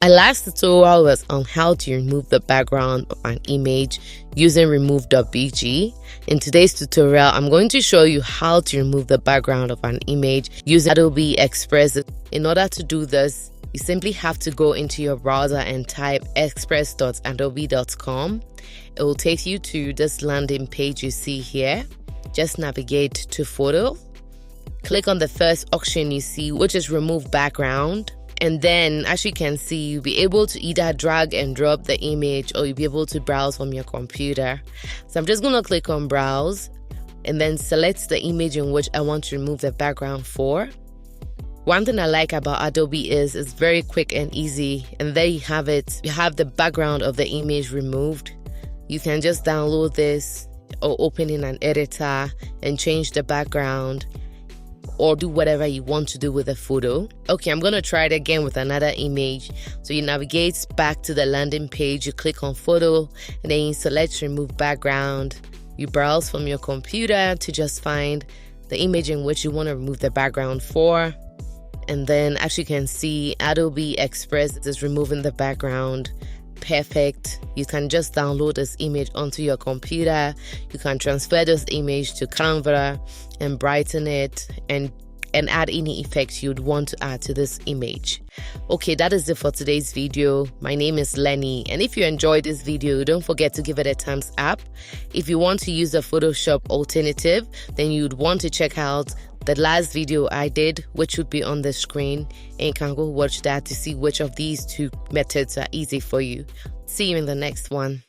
My last tutorial was on how to remove the background of an image using remove.bg. In today's tutorial, I'm going to show you how to remove the background of an image using Adobe Express. In order to do this, you simply have to go into your browser and type express.adobe.com. It will take you to this landing page you see here. Just navigate to photo. Click on the first option you see, which is remove background. And then, as you can see, you'll be able to either drag and drop the image or you'll be able to browse from your computer. So I'm just going to click on browse and then select the image in which I want to remove the background for. One thing I like about Adobe is it's very quick and easy. And there you have it. You have the background of the image removed. You can just download this or open in an editor and change the background, or do whatever you want to do with the photo. Okay, I'm going to try it again with another image. So you navigate back to the landing page, you click on photo, and then you select remove background. You browse from your computer to just find the image in which you want to remove the background for. And then, as you can see, Adobe Express is removing the background. Perfect. You can just download this image onto your computer. You can transfer this image to Canva and brighten it and add any effects you'd want to add to this image. Okay, that is it for today's video. My name is Lenny, and if you enjoyed this video, don't forget to give it a thumbs up. If you want to use the Photoshop alternative, then you'd want to check out the last video I did, which would be on the screen, and you can go watch that to see which of these two methods are easy for you. See you in the next one.